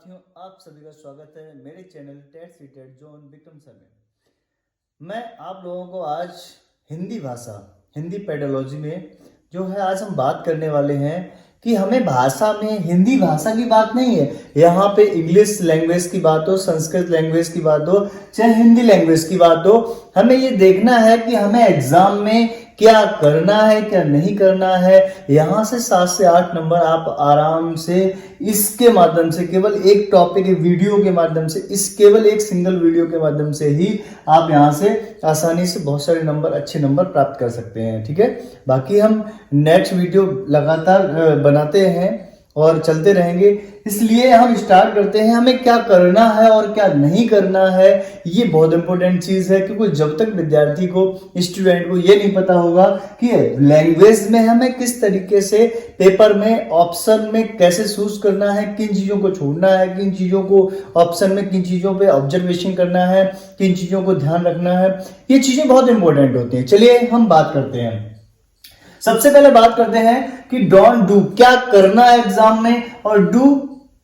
साथियों, आप सभी का स्वागत है मेरे channel TET CTET zone Vikram sir में। मैं आप लोगों को आज हिंदी भाषा, हिंदी पेडोलॉजी में जो है आज हम बात करने वाले हैं कि हमें भाषा में हिंदी भाषा की बात नहीं है, यहाँ पे इंग्लिश लैंग्वेज की बात हो, संस्कृत लैंग्वेज की बात हो, चाहे हिंदी लैंग्वेज की बात हो, हमें ये देखना है कि हमें एग्जाम में क्या करना है क्या नहीं करना है। यहाँ से 7 से 8 नंबर आप आराम से इसके माध्यम से, केवल एक टॉपिक वीडियो के माध्यम से, इस केवल एक सिंगल वीडियो के माध्यम से ही आप यहाँ से आसानी से बहुत सारे नंबर, अच्छे नंबर प्राप्त कर सकते हैं। ठीक है, बाकी हम नेक्स्ट वीडियो लगातार बनाते हैं और चलते रहेंगे, इसलिए हम स्टार्ट करते हैं हमें क्या करना है और क्या नहीं करना है। ये बहुत इंपॉर्टेंट चीज है, क्योंकि जब तक विद्यार्थी को, स्टूडेंट को ये नहीं पता होगा कि लैंग्वेज में हमें किस तरीके से पेपर में ऑप्शन में कैसे चूज करना है, किन चीजों को छोड़ना है, किन चीजों को ऑप्शन में, किन चीजों पे ऑब्जर्वेशन करना है, किन चीजों को ध्यान रखना है, ये चीजें बहुत इंपॉर्टेंट होती हैं। चलिए हम बात करते हैं। सबसे पहले बात करते हैं कि डोंट डू, क्या करना है एग्जाम में, और डू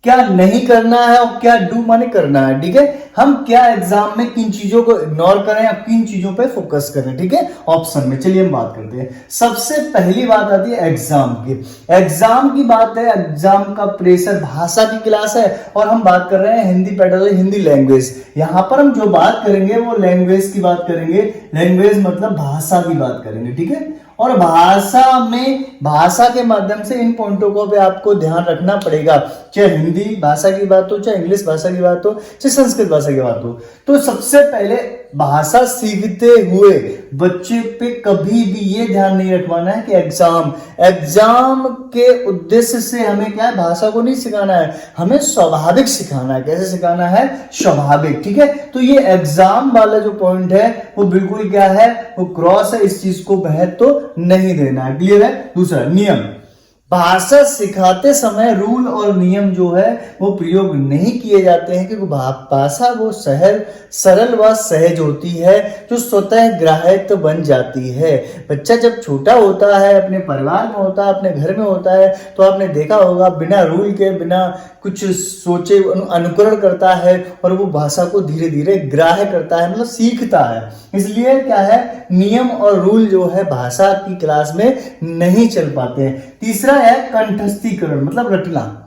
क्या नहीं करना है, और क्या डू माने करना है। ठीक है, हम क्या एग्जाम में किन चीजों को इग्नोर करें या किन चीजों पे फोकस करें। ठीक है, ऑप्शन में। चलिए हम बात करते हैं। सबसे पहली बात आती है एग्जाम की। एग्जाम की बात है, एग्जाम का प्रेशर, भाषा की क्लास है और हम बात कर रहे हैं हिंदी पेडोलॉजी, हिंदी लैंग्वेज। यहां पर हम जो बात करेंगे वो लैंग्वेज की बात करेंगे। लैंग्वेज मतलब भाषा की बात करेंगे। ठीक है, और भाषा में, भाषा के माध्यम से इन पॉइंटों को पे आपको ध्यान रखना पड़ेगा, चाहे हिंदी भाषा की बात हो, चाहे इंग्लिश भाषा की बात हो, चाहे संस्कृत भाषा की बात हो। तो सबसे पहले भाषा सीखते हुए बच्चे पे कभी भी ये ध्यान नहीं रखवाना है कि एग्जाम के उद्देश्य से हमें क्या है, भाषा को नहीं सिखाना है, हमें स्वाभाविक सिखाना है। कैसे सिखाना है? स्वाभाविक। ठीक है, तो ये एग्जाम वाला जो पॉइंट है वो बिल्कुल क्या है, वो क्रॉस है, इस चीज को बहत तो नहीं देना है। क्लियर है? दूसरा नियम, भाषा सिखाते समय रूल और नियम जो है वो प्रयोग नहीं किए जाते हैं, क्योंकि भाषा वो सरल व सहज होती है, जो स्वतः ग्राह्य बन जाती है। बच्चा जब छोटा होता है, अपने परिवार में होता है, अपने घर में होता है, तो आपने देखा होगा बिना रूल के, बिना कुछ सोचे अनुकरण करता है और वो भाषा को धीरे धीरे ग्राह्य करता है, मतलब सीखता है। इसलिए क्या है, नियम और रूल जो है भाषा की क्लास में नहीं चल पाते हैं। तीसरा है कंठस्थीकरण, मतलब रटना।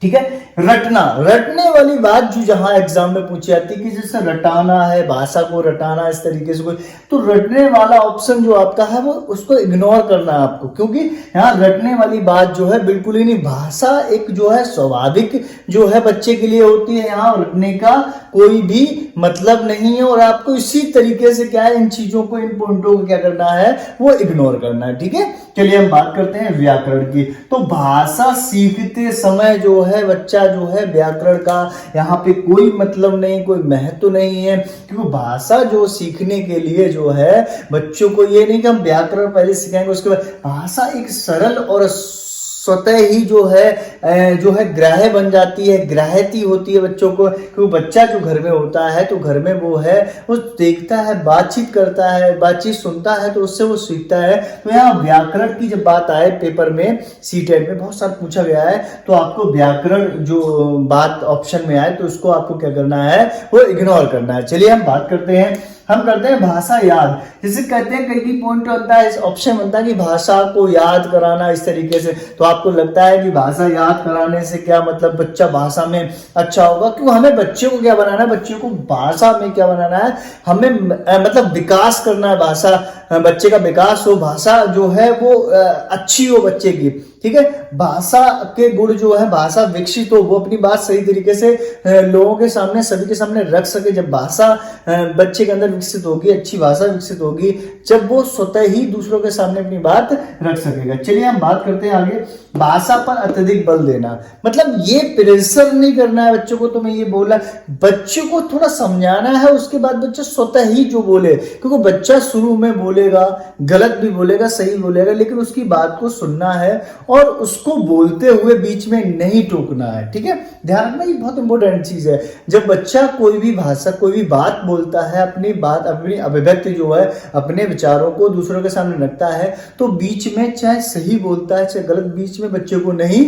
ठीक है, रटने वाली बात जो जहां एग्जाम में पूछी जाती है कि जैसे रटाना है, भाषा को रटाना इस तरीके से कोई, तो रटने वाला ऑप्शन जो आपका है वो उसको इग्नोर करना है आपको, क्योंकि यहाँ रटने वाली बात जो है बिल्कुल ही नहीं। भाषा एक जो है स्वाभाविक जो है बच्चे के लिए होती है, यहाँ रटने का कोई भी मतलब नहीं है, और आपको इसी तरीके से क्या है, इन चीजों को, इन पॉइंटों को क्या करना है, वो इग्नोर करना है। ठीक है, चलिए हम बात करते हैं व्याकरण की। तो भाषा सीखते समय जो है बच्चा जो है व्याकरण का यहाँ पे कोई मतलब नहीं, कोई महत्व नहीं है, क्योंकि भाषा जो सीखने के लिए जो है बच्चों को ये नहीं कि हम व्याकरण पहले सिखाएंगे उसके बाद, भाषा एक सरल और स्वतः ही जो है ग्राह्य बन जाती है, ग्राह्यती होती है बच्चों को। क्योंकि बच्चा जो घर में होता है तो घर में वो देखता है, बातचीत करता है, बातचीत सुनता है, तो उससे वो सीखता है। तो यहाँ व्याकरण की जब बात आए पेपर में, सीटेट में बहुत सारा पूछा गया है, तो आपको व्याकरण जो बात ऑप्शन में आए तो उसको आपको क्या करना है, वो इग्नोर करना है। चलिए हम बात करते हैं, हम करते हैं भाषा याद। जैसे कहते हैं कई पॉइंट होता है, इस ऑप्शन बनता है कि भाषा को याद कराना इस तरीके से, तो आपको लगता है कि भाषा याद कराने से क्या मतलब बच्चा भाषा में अच्छा होगा। क्यों? हमें बच्चे को क्या बनाना है, बच्चे को भाषा में क्या बनाना है, हमें मतलब विकास करना है, भाषा, बच्चे का विकास हो, भाषा जो है वो अच्छी हो बच्चे की। ठीक है, भाषा के गुण जो है, भाषा विकसित हो, वो अपनी बात सही तरीके से लोगों के सामने, सभी के सामने रख सके। जब भाषा बच्चे के अंदर विकसित होगी, अच्छी भाषा विकसित होगी, जब वो स्वतः ही दूसरों के सामने अपनी बात रख सकेगा। चलिए हम बात करते हैं आगे, भाषा पर अत्यधिक बल देना, मतलब ये प्रेशर नहीं करना है बच्चों को। तो मैं ये बोला, बच्चों को थोड़ा समझाना है, उसके बाद बच्चा स्वतः ही जो बोले, क्योंकि बच्चा शुरू में बोलेगा, गलत भी बोलेगा, सही बोलेगा, लेकिन उसकी बात को सुनना है और उसको बोलते हुए बीच में नहीं टोकना है। ठीक है, ध्यान रखना, ये बहुत इंपॉर्टेंट चीज है। जब बच्चा कोई भी भाषा, कोई भी बात बोलता है, अपनी बात, अपनी अभिव्यक्ति जो है, अपने विचारों को दूसरों के सामने रखता है, तो बीच में चाहे सही बोलता है चाहे गलत, बीच में बच्चे को नहीं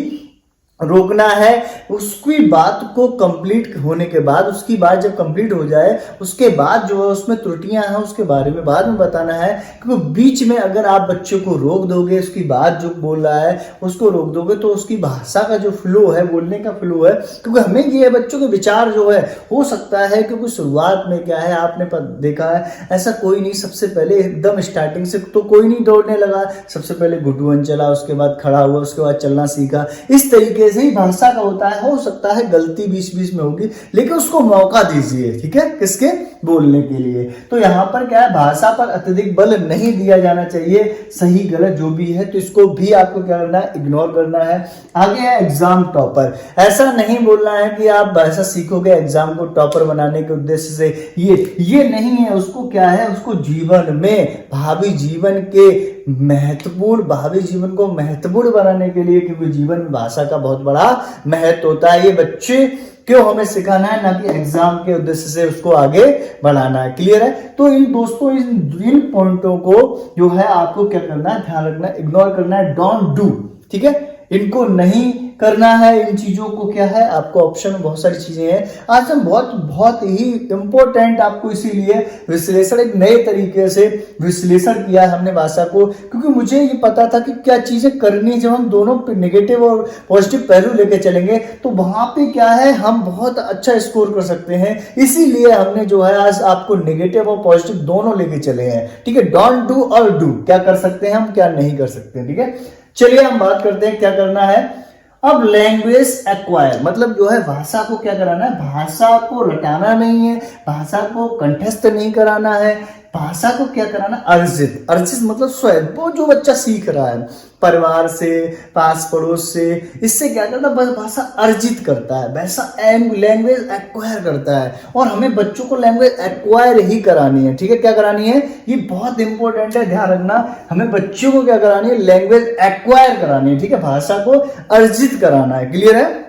रोकना है। उसकी बात को कंप्लीट होने के बाद, उसकी बात जब कंप्लीट हो जाए उसके बाद जो है उसमें त्रुटियां हैं उसके बारे में बाद में बताना है। क्योंकि बीच में अगर आप बच्चे को रोक दोगे, उसकी बात जो बोल रहा है उसको रोक दोगे, तो उसकी भाषा का जो फ्लो है, बोलने का फ्लो है, क्योंकि हमें ये बच्चों के विचार जो है हो सकता है, क्योंकि शुरुआत में क्या है आपने देखा है ऐसा कोई नहीं, सबसे पहले एकदम स्टार्टिंग से तो कोई नहीं दौड़ने लगा, सबसे पहले घुटुअन चला, उसके बाद खड़ा हुआ, उसके बाद चलना सीखा। इस तरीके से ही भाषा का होता है। हो सकता है गलती बीच बीच में होगी, लेकिन उसको मौका दीजिए, ठीक है, किसके बोलने के लिए। तो यहाँ पर क्या है, भाषा पर अत्यधिक बल नहीं दिया जाना चाहिए, सही गलत जो भी है तो इसको भी आपको क्या करना है, इग्नोर करना है। आगे है एग्जाम टॉपर। ऐसा नहीं बोलना है कि आप भाषा सीखोगे एग्जाम को टॉपर बनाने के उद्देश्य से, ये नहीं है। उसको क्या है, उसको जीवन में भावी जीवन के भावी जीवन को महत्वपूर्ण बनाने के लिए, क्योंकि जीवन में भाषा का बहुत बड़ा महत्व होता है। ये बच्चे क्यों हमें सिखाना है, ना कि एग्जाम के उद्देश्य से उसको आगे बढ़ाना है। क्लियर है। तो इन दोस्तों इन पॉइंटों को जो है आपको क्या करना है, ध्यान रखना है, इग्नोर करना है, डोंट डू, ठीक है, इनको नहीं करना है। इन चीजों को क्या है, आपको ऑप्शन में बहुत सारी चीजें हैं। आज हम बहुत ही इंपॉर्टेंट आपको इसीलिए विश्लेषण, एक नए तरीके से विश्लेषण किया है हमने भाषा को, क्योंकि मुझे ये पता था कि क्या चीजें करनी, जब हम दोनों नेगेटिव और पॉजिटिव पहलू लेके चलेंगे तो वहां पे क्या है हम बहुत अच्छा स्कोर कर सकते हैं। इसीलिए हमने जो है आज आपको नेगेटिव और पॉजिटिव दोनों लेके चले हैं, ठीक है। डोंट डू और डू, क्या कर सकते हैं हम, क्या नहीं कर सकते हैं, ठीक है। चलिए हम बात करते हैं क्या करना है। अब लैंग्वेज एक्वायर मतलब जो है भाषा को क्या कराना है, भाषा को रटाना नहीं है, भाषा को कंठस्थ नहीं कराना है, भाषा को क्या कराना, अर्जित। अर्जित मतलब स्वयं, वो जो बच्चा सीख रहा है परिवार से, पास पड़ोस से, इससे क्या करता है, बस भाषा अर्जित करता है, वैसा लैंग्वेज एक्वायर करता है। और हमें बच्चों को लैंग्वेज एक्वायर ही करानी है, ठीक है। क्या करानी है, ये बहुत इंपॉर्टेंट है, ध्यान रखना। हमें बच्चों को क्या करानी है, लैंग्वेज एक्वायर करानी है, ठीक है, भाषा को अर्जित कराना है। क्लियर है।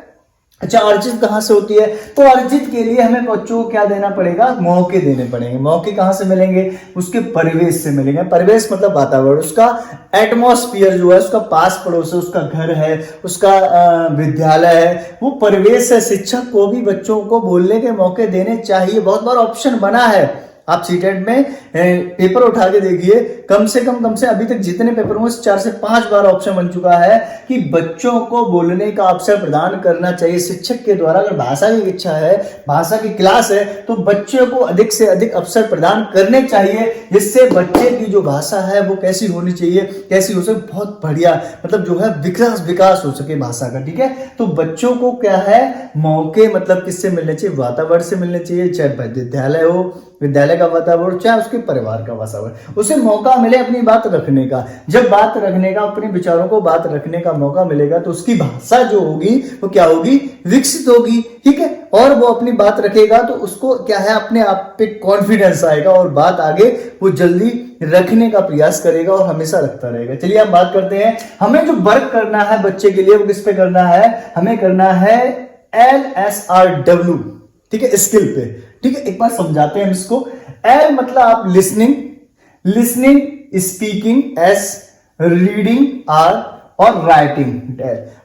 अच्छा, अर्जित कहाँ से होती है, तो अर्जित के लिए हमें बच्चों को क्या देना पड़ेगा, मौके देने पड़ेंगे। मौके कहाँ से मिलेंगे, उसके परिवेश से मिलेंगे। परिवेश मतलब वातावरण, उसका एटमॉस्फेयर जो है, उसका पास पड़ोस है, उसका घर है, उसका विद्यालय है, वो परिवेश है। शिक्षक को भी बच्चों को बोलने के मौके देने चाहिए। बहुत बार ऑप्शन बना है, आप सीटेट में पेपर उठा के देखिए, कम से अभी तक जितने पेपर हुए 4 से 5 बार ऑप्शन बन चुका है कि बच्चों को बोलने का अवसर प्रदान करना चाहिए शिक्षक के द्वारा। अगर भाषा की इच्छा है, भाषा की क्लास है, तो बच्चे को अधिक से अधिक अवसर प्रदान करने चाहिए, जिससे बच्चे की जो भाषा है वो कैसी होनी चाहिए, कैसी हो सके, बहुत बढ़िया, मतलब जो है विकास हो सके भाषा का, ठीक है। तो बच्चों को क्या है, मौके मतलब किससे मिलने चाहिए, वातावरण से मिलने चाहिए, चाहे विद्यालय हो, विद्यालय का वातावरण, चाहे उसके परिवार का वातावरण, उसे मौका मिले अपनी बात रखने का। जब बात रखने का, अपने विचारों को बात रखने का मौका मिलेगा तो उसकी भाषा जो होगी वो क्या होगी, विकसित होगी, ठीक है। और वो अपनी बात रखेगा तो उसको क्या है, अपने आप पे कॉन्फिडेंस आएगा और बात आगे वो जल्दी रखने का प्रयास करेगा और हमेशा रखता रहेगा। चलिए हम बात करते हैं, हमें जो वर्क करना है बच्चे के लिए वो किस पे करना है, हमें करना है LSRW, ठीक है, स्किल पे, ठीक है। एक बार समझाते हैं हम इसको। L मतलब आप listening, speaking, S reading, R और राइटिंग।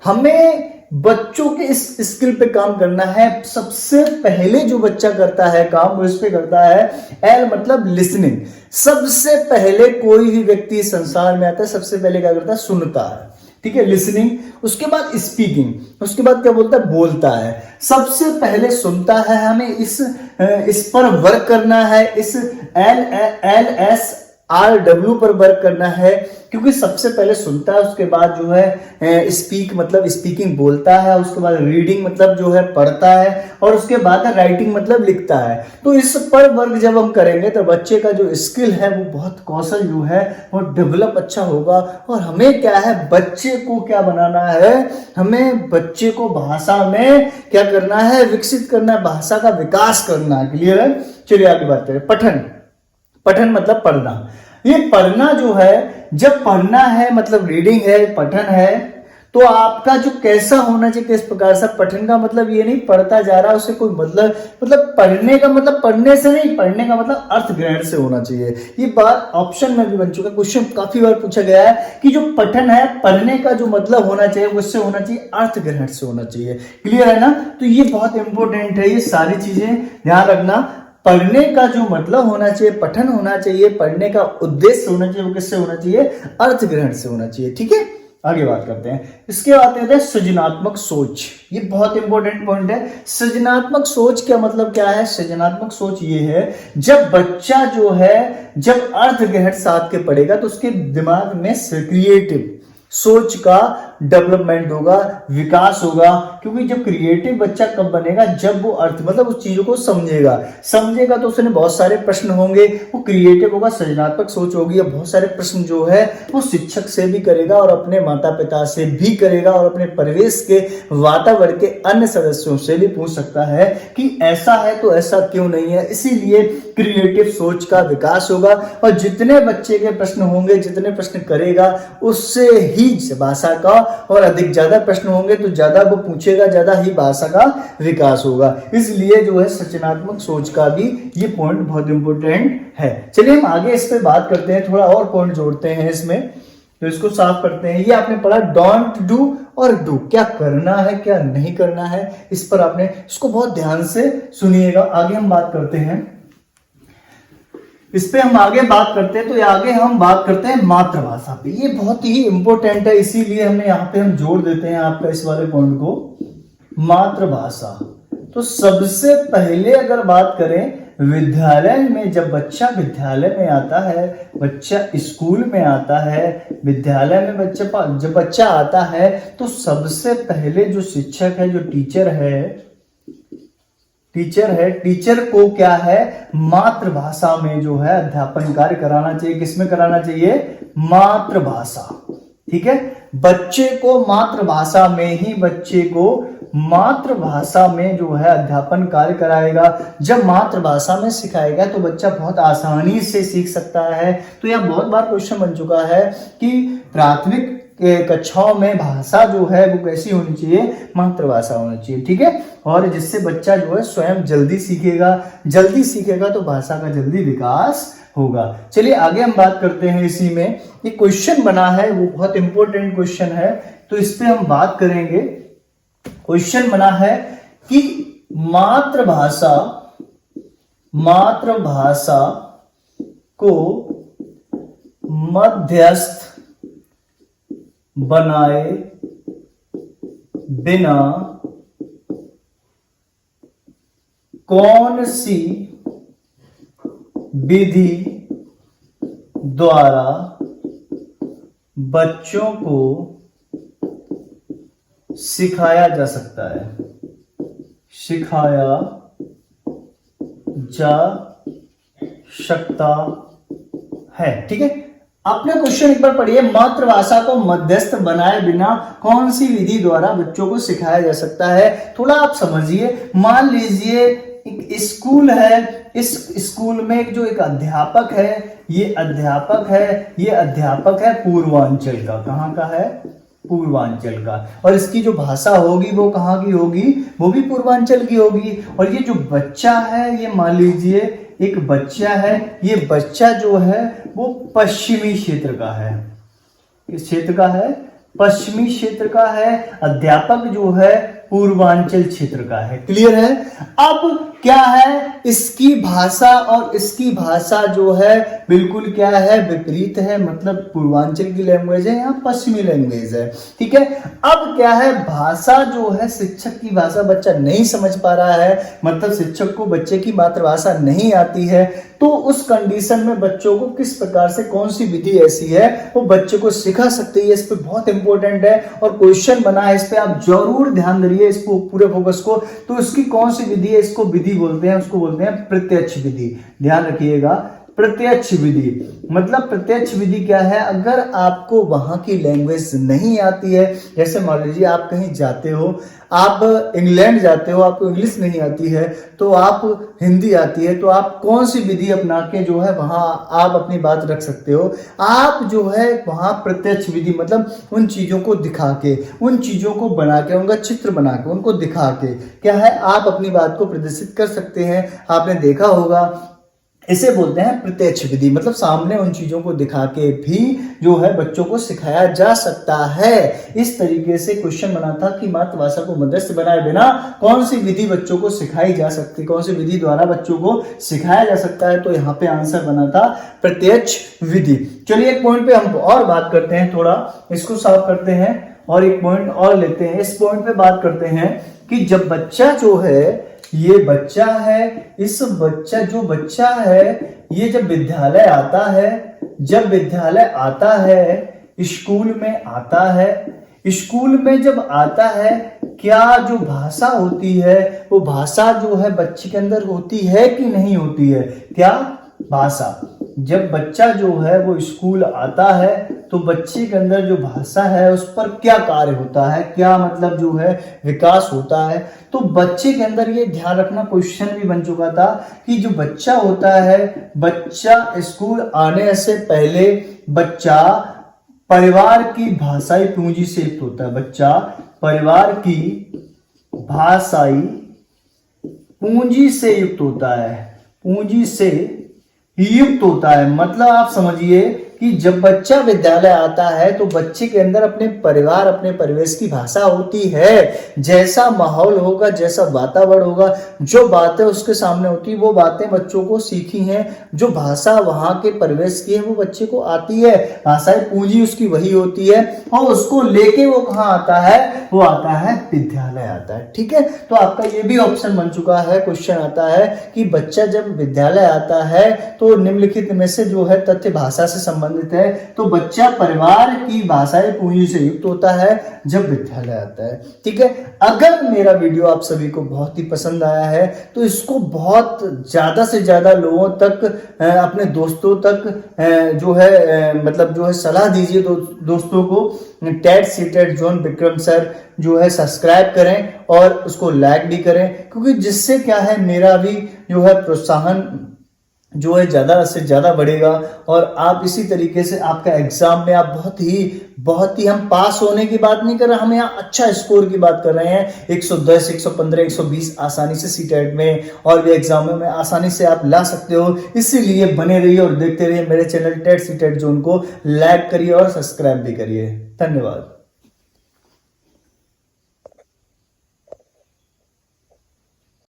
हमें बच्चों के इस स्किल पे काम करना है। सबसे पहले जो बच्चा करता है काम वो इस पे करता है, L मतलब लिसनिंग। सबसे पहले कोई भी व्यक्ति संसार में आता है, सबसे पहले क्या करता है, सुनता है, ठीक है, लिसनिंग। उसके बाद स्पीकिंग, उसके बाद क्या बोलता है, बोलता है। सबसे पहले सुनता है, हमें इस पर वर्क करना है, इस LSRW पर वर्क करना है, क्योंकि सबसे पहले सुनता है, उसके बाद जो है स्पीक मतलब स्पीकिंग बोलता है, उसके बाद रीडिंग मतलब जो है पढ़ता है, और उसके बाद राइटिंग मतलब लिखता है। तो इस पर वर्क जब हम करेंगे तो बच्चे का जो स्किल है वो बहुत कौशल जो है वो डेवलप अच्छा होगा। और हमें क्या है, बच्चे को क्या बनाना है, हमें बच्चे को भाषा में क्या करना है, विकसित करना है, भाषा का विकास करना है। क्लियर है। चलिए आगे बात करें। पठन मतलब पढ़ना। ये पढ़ना जो है, जब पढ़ना है मतलब रीडिंग है, पठन है, तो आपका जो कैसा होना चाहिए, किस प्रकार से पठन का मतलब ये नहीं पढ़ता जा रहा उसे कोई मतलब पढ़ने का मतलब पढ़ने से नहीं, पढ़ने का मतलब अर्थ ग्रहण से होना चाहिए। ये बात ऑप्शन में भी बन चुका है, क्वेश्चन काफी बार पूछा गया है कि जो पठन है पढ़ने का जो मतलब होना चाहिए वो इससे होना चाहिए, अर्थ ग्रहण से होना चाहिए। क्लियर है ना? तो ये बहुत इंपॉर्टेंट है, ये सारी चीजें ध्यान रखना। पढ़ने का जो मतलब होना चाहिए, पठन होना चाहिए, पढ़ने का उद्देश्य होना चाहिए वो किससे होना चाहिए, अर्थ ग्रहण से होना चाहिए। ठीक है, आगे बात करते हैं। इसके बाद कहते हैं सृजनात्मक सोच। ये बहुत इंपॉर्टेंट पॉइंट है। सृजनात्मक सोच का मतलब क्या है? सृजनात्मक सोच ये है जब बच्चा जो है जब अर्थ ग्रहण साध के पढ़ेगा तो उसके दिमाग में क्रिएटिव सोच का डेवलपमेंट होगा, विकास होगा। क्योंकि जब क्रिएटिव बच्चा कब बनेगा, जब वो अर्थ मतलब उस चीजों को समझेगा तो उसने बहुत सारे प्रश्न होंगे, वो क्रिएटिव होगा, सृजनात्मक सोच होगी। और बहुत सारे प्रश्न जो है वो शिक्षक से भी करेगा और अपने माता पिता से भी करेगा और अपने परिवेश के वातावरण के अन्य सदस्यों से भी पूछ सकता है कि ऐसा है तो ऐसा क्यों नहीं है। इसीलिए क्रिएटिव सोच का विकास होगा और जितने बच्चे के प्रश्न होंगे, जितने प्रश्न करेगा उससे ही भाषा का और अधिक ज्यादा प्रश्न होंगे तो ज्यादा वो पूछेगा, ज्यादा ही भाषा का विकास होगा। इसलिए जो है सृजनात्मक सोच का भी ये पॉइंट बहुत इंपॉर्टेंट है। चलिए हम आगे इस पे बात करते हैं, थोड़ा और पॉइंट जोड़ते हैं इसमें, तो इसको साफ करते हैं। ये आपने पढ़ा डोंट डू और डू, क्या करना है क्या नहीं करना है, इस पर आपने इसको बहुत ध्यान से सुनिएगा। आगे हम बात करते हैं इस पे, हम आगे बात करते हैं तो आगे हम बात करते हैं मातृभाषा पे। ये बहुत ही इंपॉर्टेंट है, इसीलिए हमने यहाँ पे हम जोड़ देते हैं आपका इस वाले पॉइंट को, मातृभाषा। तो सबसे पहले अगर बात करें विद्यालय में, जब बच्चा विद्यालय में आता है, बच्चा स्कूल में आता है, विद्यालय में जब बच्चा आता है तो सबसे पहले जो शिक्षक है, जो टीचर को क्या है, मातृभाषा में जो है अध्यापन कार्य कराना चाहिए। किसमें कराना चाहिए? मातृभाषा। ठीक है, बच्चे को मातृभाषा में जो है अध्यापन कार्य कराएगा। जब मातृभाषा में सिखाएगा तो बच्चा बहुत आसानी से सीख सकता है। तो यह बहुत बार क्वेश्चन बन चुका है कि प्राथमिक कक्षाओं में भाषा जो है वो कैसी होनी चाहिए, मातृभाषा होनी चाहिए। ठीक है, और जिससे बच्चा जो है स्वयं जल्दी सीखेगा तो भाषा का जल्दी विकास होगा। चलिए आगे हम बात करते हैं। इसी में एक क्वेश्चन बना है, वो बहुत इंपॉर्टेंट क्वेश्चन है, तो इस पे हम बात करेंगे। क्वेश्चन बना है कि मातृभाषा को मध्यस्थ बनाए बिना कौन सी विधि द्वारा बच्चों को सिखाया जा सकता है, ठीक है। आपने क्वेश्चन एक बार पढ़िए, मातृभाषा को मध्यस्थ बनाए बिना कौन सी विधि द्वारा बच्चों को सिखाया जा सकता है। थोड़ा आप समझिए, मान लीजिए एक स्कूल है, इस स्कूल में जो एक अध्यापक है, ये अध्यापक है पूर्वांचल का। कहाँ का है? पूर्वांचल का। और इसकी जो भाषा होगी वो कहाँ की होगी? वो भी पूर्वांचल की होगी। और ये जो बच्चा है, ये मान लीजिए एक बच्चा है, ये बच्चा जो है वो पश्चिमी क्षेत्र का है। किस क्षेत्र का है? पश्चिमी क्षेत्र का है। अध्यापक जो है पूर्वांचल क्षेत्र का है। क्लियर है? अब क्या है, इसकी भाषा और इसकी भाषा जो है बिल्कुल क्या है, विपरीत है। मतलब पूर्वांचल की लैंग्वेज है, यहाँ पश्चिमी लैंग्वेज है। ठीक है, अब क्या है, भाषा जो है शिक्षक की भाषा बच्चा नहीं समझ पा रहा है, मतलब शिक्षक को बच्चे की मातृभाषा नहीं आती है। तो उस कंडीशन में बच्चों को किस प्रकार से, कौन सी विधि ऐसी है वो बच्चे को सिखा सकती है, इस पे बहुत इंपॉर्टेंट है और क्वेश्चन बना है। इस पे आप जरूर ध्यान दीजिए, इसको पूरे फोकस को। तो इसकी कौन सी विधि है, इसको विधि बोलते हैं, उसको बोलते हैं प्रत्यक्ष विधि। ध्यान रखिएगा, प्रत्यक्ष विधि। मतलब प्रत्यक्ष विधि क्या है, अगर आपको वहां की लैंग्वेज नहीं आती है, जैसे मान लीजिए आप कहीं जाते हो, आप इंग्लैंड जाते हो, आपको इंग्लिश नहीं आती है, तो आप हिंदी आती है, तो आप कौन सी विधि अपना के जो है वहां आप अपनी बात रख सकते हो। आप जो है वहां प्रत्यक्ष विधि मतलब उन चीजों को दिखा के, उन चीजों को बना के, उनका चित्र बना के, उनको दिखा के क्या है आप अपनी बात को प्रदर्शित कर सकते हैं। आपने देखा होगा, इसे बोलते हैं प्रत्यक्ष विधि। मतलब सामने उन चीजों को दिखा के भी जो है बच्चों को सिखाया जा सकता है। इस तरीके से क्वेश्चन बना था कि मातृभाषा को मध्यस्थ बनाए बिना कौन सी विधि बच्चों को सिखाई जा सकती, कौन सी विधि द्वारा बच्चों को सिखाया जा सकता है। तो यहाँ पे आंसर बना था प्रत्यक्ष विधि। चलिए एक पॉइंट पे हम और बात करते हैं, थोड़ा इसको सॉल्व करते हैं और एक पॉइंट और लेते हैं। इस पॉइंट पे बात करते हैं कि जब बच्चा जो है, ये बच्चा है, इस बच्चा जो बच्चा है ये जब विद्यालय आता है, जब विद्यालय आता है, स्कूल में आता है, स्कूल में जब आता है, क्या जो भाषा होती है वो भाषा जो है बच्चे के अंदर होती है कि नहीं होती है। क्या भाषा, जब बच्चा जो है वो स्कूल आता है तो बच्चे के अंदर जो भाषा है उस पर क्या कार्य होता है, क्या मतलब जो है विकास होता है। तो बच्चे के अंदर ये ध्यान रखना, क्वेश्चन भी बन चुका था कि जो बच्चा होता है, बच्चा स्कूल आने से पहले बच्चा परिवार की भाषाई पूंजी से युक्त होता है। बच्चा परिवार की भाषाई पूंजी से युक्त होता है, पूंजी से युक्त होता है। मतलब आप समझिए कि जब बच्चा विद्यालय आता है तो बच्चे के अंदर अपने परिवार, अपने परिवेश की भाषा होती है। जैसा माहौल होगा, जैसा वातावरण होगा, जो बातें उसके सामने होती है वो बातें बच्चों को सीखी हैं, जो भाषा वहां के परिवेश की है वो बच्चे को आती है। भाषाई पूंजी उसकी वही होती है और उसको लेके वो कहाँ आता है, वो आता है विद्यालय आता है। ठीक है, तो आपका ये भी ऑप्शन बन चुका है। क्वेश्चन आता है कि बच्चा जब विद्यालय आता है तो निम्नलिखित में से जो है तथ्य भाषा से संबंधित है। तो बच्चा परिवार की भाषाई पूंजी से युक्त होता है जब विद्यालय आता है। ठीक है, अगर मेरा वीडियो आप सभी को बहुत ही पसंद आया है तो इसको बहुत ज्यादा से ज्यादा लोगों तक, अपने दोस्तों तक जो है मतलब जो है सलाह दीजिए दोस्तों को। TET CTET zone Vikram sir जो है सब्सक्राइब करें और उसको लाइक भी करें, क्योंकि जिससे क्या है मेरा भी जो है प्रोत्साहन जो है ज्यादा से ज्यादा बढ़ेगा और आप इसी तरीके से आपका एग्जाम में आप बहुत ही हम पास होने की बात नहीं कर रहे, हम यहाँ अच्छा स्कोर की बात कर रहे हैं। 110, 115, 120 आसानी से सीटेट में और भी एग्जामों में आसानी से आप ला सकते हो। इसीलिए बने रहिए और देखते रहिए मेरे चैनल टेट सीटेट जोन को लाइक करिए और सब्सक्राइब भी करिए। धन्यवाद।